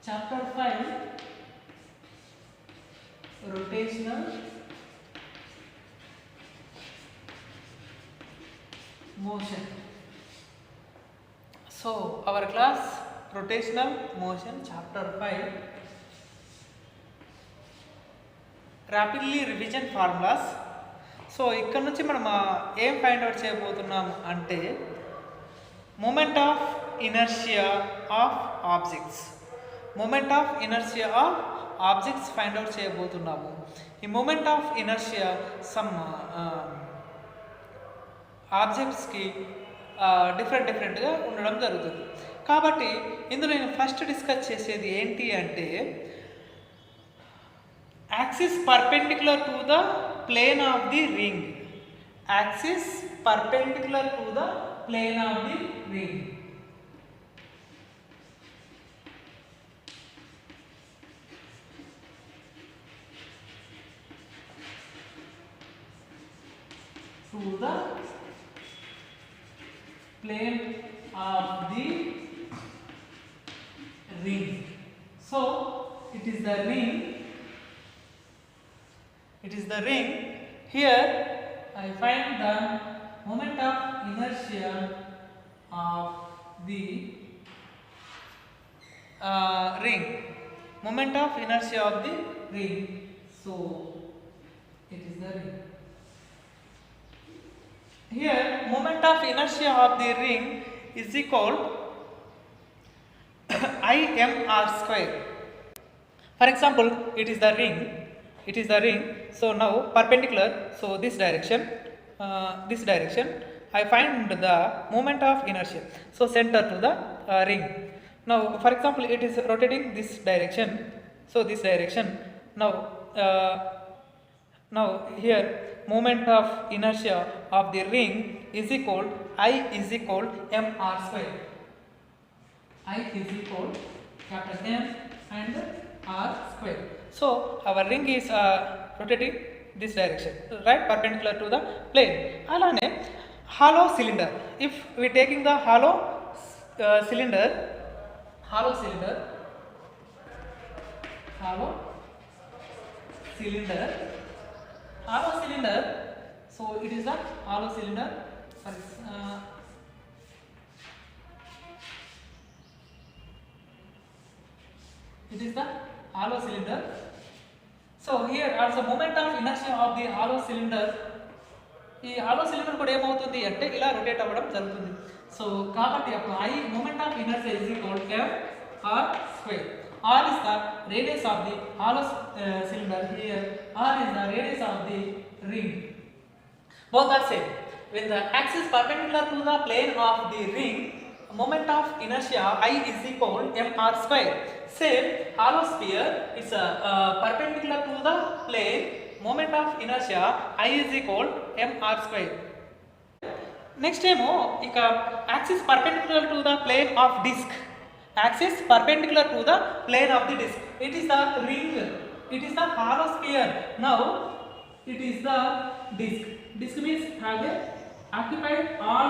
Chapter 5, rotational motion. So our class rotational motion chapter 5 rapidly revision formulas. So ఇక్కడ నుంచి మనం ఏం find out చేయబోతున్నాం అంటే moment of inertia of objects find out చేయబోతున్నాము. ఈ మూమెంట్ ఆఫ్ ఇనర్షియా సమ్ ఆబ్జెక్ట్స్కి డిఫరెంట్గా ఉండడం జరుగుతుంది. కాబట్టి ఇందులో నేను ఫస్ట్ డిస్కస్ చేసేది ఏంటి అంటే axis perpendicular to the plane of the ring. Axis perpendicular to the plane of the ring. To the plane of the ring. So it is the ring. Here I find the moment of inertia of the ring. So it is the ring. Here moment of inertia of the ring is equal IMR square. For example, it is the ring. So now perpendicular, so this direction I find the moment of inertia, so center to the ring. Now for example, it is rotating this direction, so this direction. Now here moment of inertia of the ring is equal I is equal mr square. I is equal capital M and r square. So our ring is rotating this direction, right, perpendicular to the plane. Alane hollow cylinder, if we taking the hollow cylinder, so it is the hollow cylinder. It is the hollow cylinder. So here also moment of inertia of the hollow cylinder. ఈ hollow cylinder కూడా ఏమవుతుంది అంటే ఇలా rotate అవ్వడం జరుగుతుంది. So కాబట్టి అప్పుడు I moment of inertia is equal to r square. R is the radius of the hollow cylinder. Here r is the radius of the ring. Both are same. When the axis perpendicular to the plane of the ring, moment of inertia I is equal mr square. Same hollow sphere, it's perpendicular to the plane, moment of inertia I is equal mr square. Next ఏమో ఇక axis perpendicular to the plane of disc. It is the ring, it is the hollow sphere. Now it is the disc. Disc means have occupied all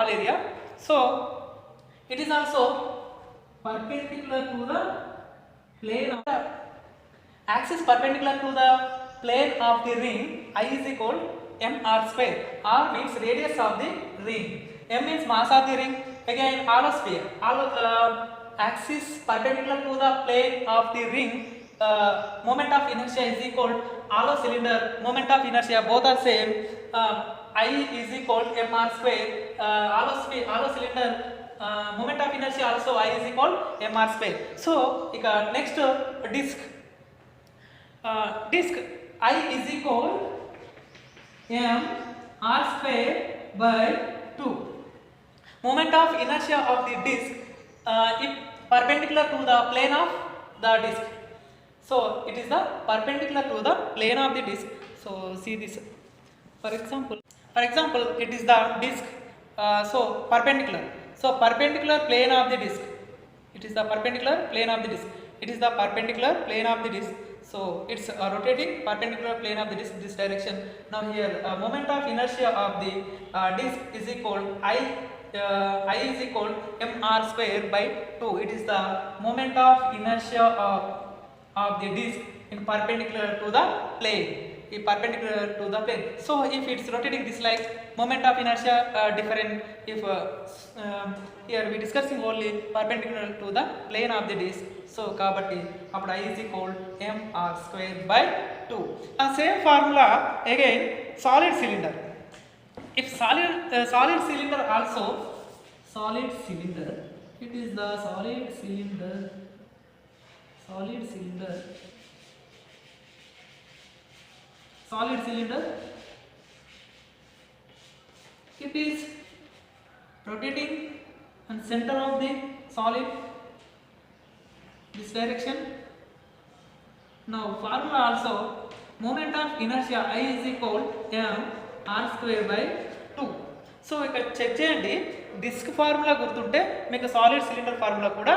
areas. So it is also perpendicular to the plane of the axis perpendicular to the plane of the ring. I is equal mr square. R means radius of the ring, m means mass of the ring. Again hollow sphere, axis perpendicular to the plane of the ring, moment of inertia is equal hollow cylinder, moment of inertia both are same. I is equal mr square. Hollow cylinder, moment of inertia also I is equal mr square. So next disc I is equal m r square by 2. Moment of inertia of the disc if perpendicular to the plane of the disc, so it is the perpendicular to the plane of the disc. So see this, for example it is the disc, so perpendicular plane of the disc. It is the perpendicular plane of the disc. So it's rotating perpendicular plane of the disc this direction. Now here moment of inertia of the disc is equal I is equal mr square by 2. It is the moment of inertia of the disc in perpendicular to the plane, perpendicular to the plane. So if it's rotating this like moment of inertia different if here we discussing only perpendicular to the plane of the disc. So kabatti appudu I is equal mr square by 2. Same formula again solid cylinder. If solid cylinder also solid cylinder, it is the solid cylinder it is rotating and center of the solid this direction. Now formula also moment of inertia I is equal m r square by 2. So ఇక్కడ check చేయండి, disc formula గుర్తుంటే మీకు solid cylinder formula కూడా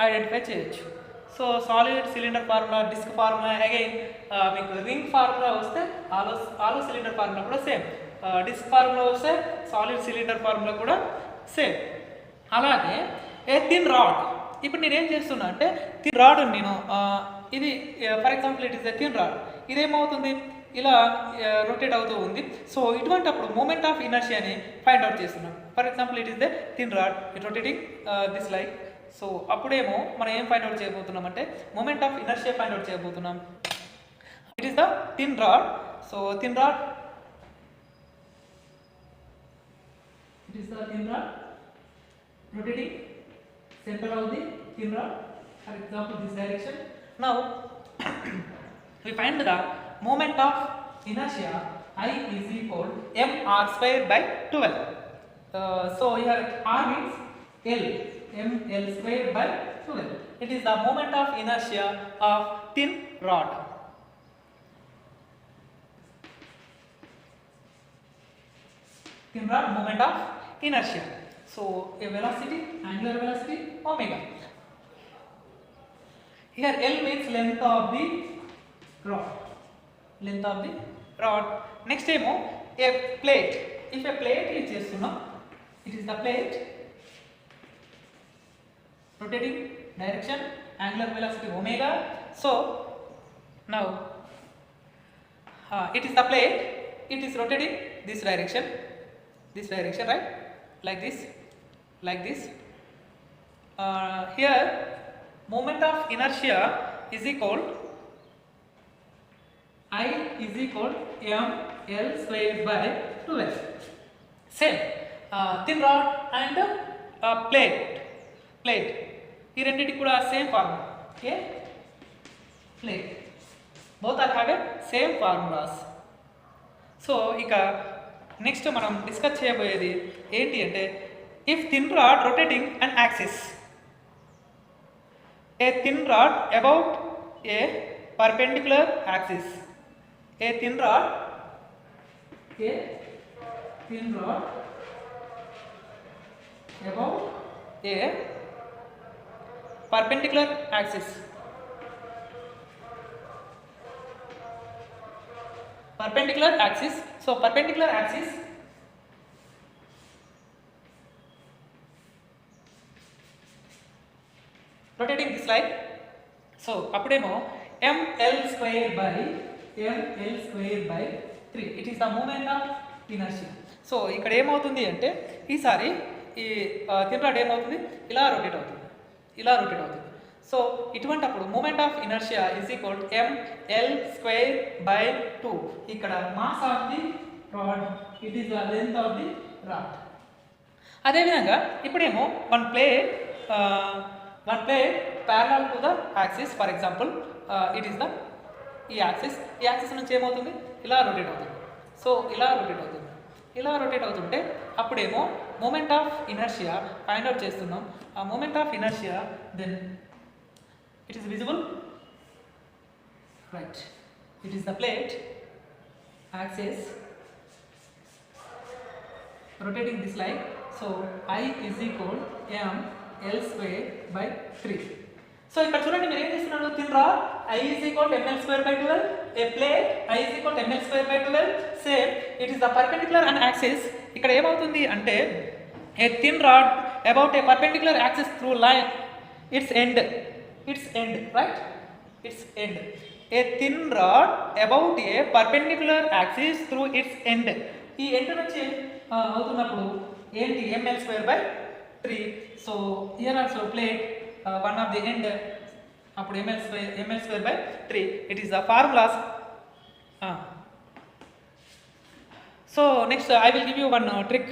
identify చేయొచ్చు. So solid cylinder formula, disc formula, again మీకు ring formula వస్తే hollow cylinder formula కూడా same, disc formula వస్తే సాలిడ్ సిలిండర్ ఫార్ములా కూడా సేమ్. అలాగే ఏ థిన్ రాడ్, ఇప్పుడు నేను ఏం చేస్తున్నా అంటే థిన్ రాడ్ నేను ఇది for example it is a thin rod, ఇదేమవుతుంది ఇలా రొటేట్ అవుతూ ఉంది. సో ఇటువంటి అప్పుడు మూమెంట్ ఆఫ్ ఇనర్షియాని ఫైండ్ అవుట్ చేస్తున్నాం. For example it is the thin rod it rotating this like. So అప్పుడేమో మనం ఏం ఫైండ్ అవుట్ చేయబోతున్నాం అంటే moment of inertia find out చేయబోతున్నాం. It is the thin rod. So thin rod, it is the thin rod rotating center of the thin rod, for example this direction. Now we find the moment of inertia I is equal mr square by 12. So here r means L, ml square by 12. It is the moment of inertia of thin rod. Thin rod moment of inertia. So a velocity, angular velocity omega. Here L means length of the rod. Length of the rod. Next time a plate. If a plate is just it is the plate rotating direction, angular velocity omega. So now it is the plate. It is rotating this direction, right? Like this. Here moment of inertia is equal I is equal ml square by 12. Same thin rod and plate ఈ రెండింటి కూడా same formula. Okay, plate both are have a same formulas. So ఇక next మనం discuss చేయబోయేది ఏంటి అంటే if thin rod rotating an axis, a thin rod about a perpendicular axis, a thin rod about a perpendicular axis, so perpendicular axis rotating this like. So అప్పుడేమో ml square by 3. It is the moment of inertia. So ఇక్కడ ఏమవుతుంది అంటే ఈసారి ఈ thin rod ఏమవుతుంది, ఇలా rotate అవుతుంది. So ఇటువంటి అప్పుడు moment of inertia is equal ml square by 2. ఇక్కడ mass of the rod, it is the length of the rod. అదేవిధంగా ఇప్పుడేమో one plate parallel to the axis, for example it is the ఈ axis నుంచి ఏమవుతుంది, ఇలా rotate అవుతుంది. So ఇలా rotate అవుతుంటే అప్పుడేమో moment of inertia find out చేస్తున్నాం. ఆ moment of inertia then it is visible, right? It is the plate axis rotating this like. So I is equal ml square by 3. So ఇక్కడ చూడండి మీరు ఏం చేస్తున్నారు, thin rod I is equal to ml square by 12, a plate I is equal to ml square by 12, same it is the perpendicular on axis. ఇక్కడ ఏమవుతుంది అంటే a thin rod about a perpendicular axis through line its end right, its end, a thin rod about a perpendicular axis through its end. ఈ end నుంచి అవుతున్నప్పుడు ఏంటి ml square by 3. So here also plate one of the end అప్పుడు ml square by 3. It is the formulas. So next I will give you one trick.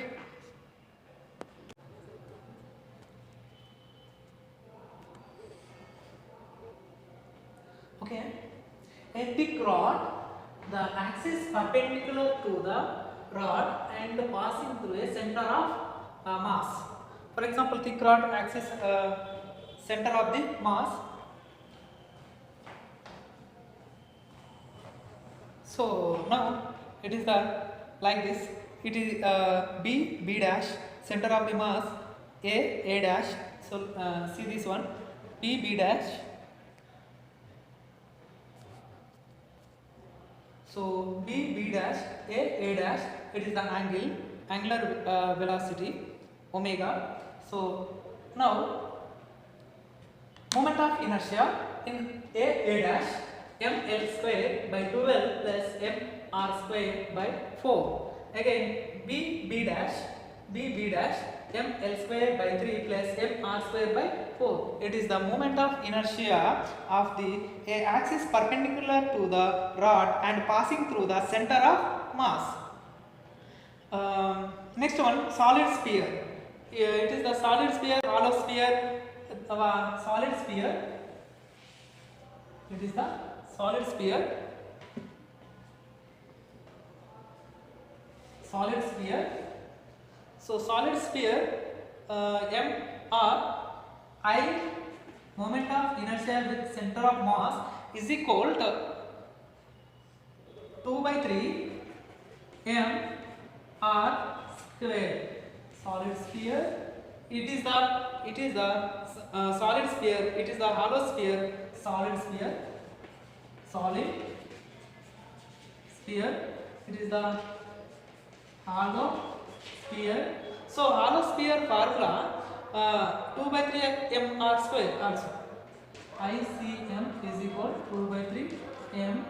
Okay, a thick rod, the axis perpendicular to the rod and passing through a center of mass. For example, thick rod axis center of the mass. So now it is the like this. It is B dash, center of the mass A dash. So see this one, B dash. So B dash A dash. It is the angular velocity omega. So now moment of inertia in A dash ml square by 12 plus mr square by 4. Again B dash ml square by 3 plus mr square by 4. It is the moment of inertia of the a axis perpendicular to the rod and passing through the center of mass. Next one, solid sphere. It is the solid sphere, hollow sphere, solid sphere. It is the solid sphere. So solid sphere, I moment of inertia with center of mass is equal to 2 by 3 mr square. Solid sphere. It is the solid sphere. It is the hollow sphere. Solid sphere. It is the hollow sphere. So hollow sphere formula 2 by 3 mr square also. ICM is equal to 2 by 3 mr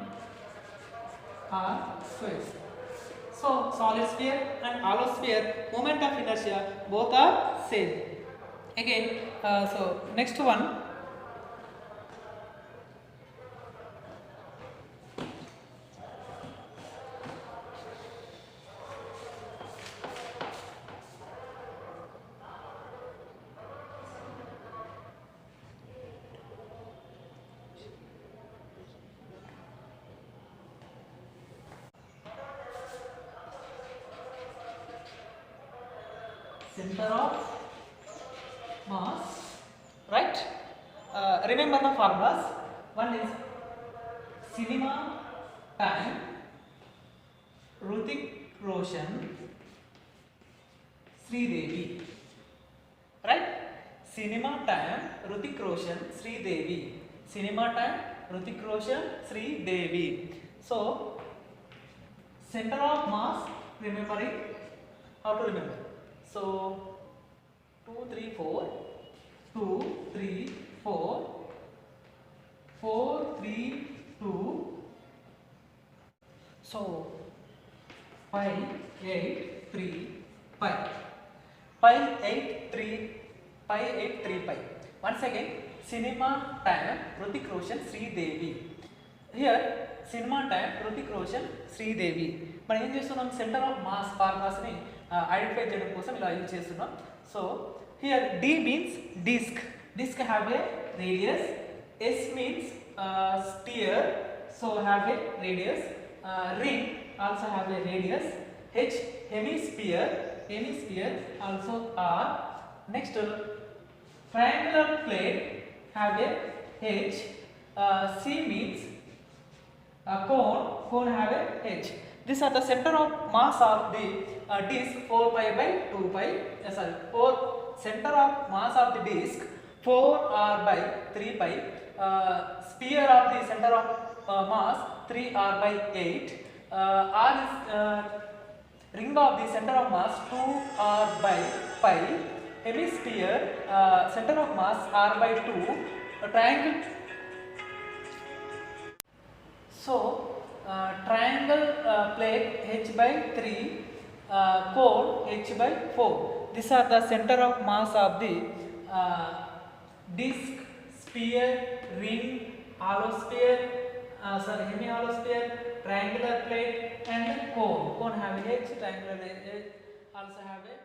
square. So solid sphere and hollow sphere moment of inertia both are same. Again, so next one, center of mass, right? Remember the formulas. One is cinema time, Hrithik Roshan, Sridevi, right? Cinema time, Hrithik Roshan, Sridevi. Cinema time, Hrithik Roshan, Sridevi. So center of mass, remembering how to remember. So 2 3 4 2 3 4 4 3 2. So 5 8 3 5 5 8 3 5 8 3 5. Once again, cinema time Hrithik Roshan, Sridevi. Here cinema time Hrithik Roshan, Sridevi. మనం ఏం చేస్తున్నాం, centre of mass ఫార్ములాస్ని identify చేయడం కోసం ఇలా use చేస్తున్నాం. So here D means disc have a radius, S means sphere, so have a radius, ring also have a radius, H hemisphere also R. Next triangular plate have a H, C means cone have a H. These are the center of mass of the disk 4 pi by 2 pi. Center of mass of the disk 4r by 3 pi. Sphere of the center of mass 3r by 8. R is ring of the center of mass 2r by pi. Hemisphere center of mass r by 2. Triangle. So triangle plate h by 3, cone h by 4. These are the center of mass of the disc, sphere, ring, hollow sphere, hemi hollow sphere, triangular plate and cone. Cone have h, triangular also have a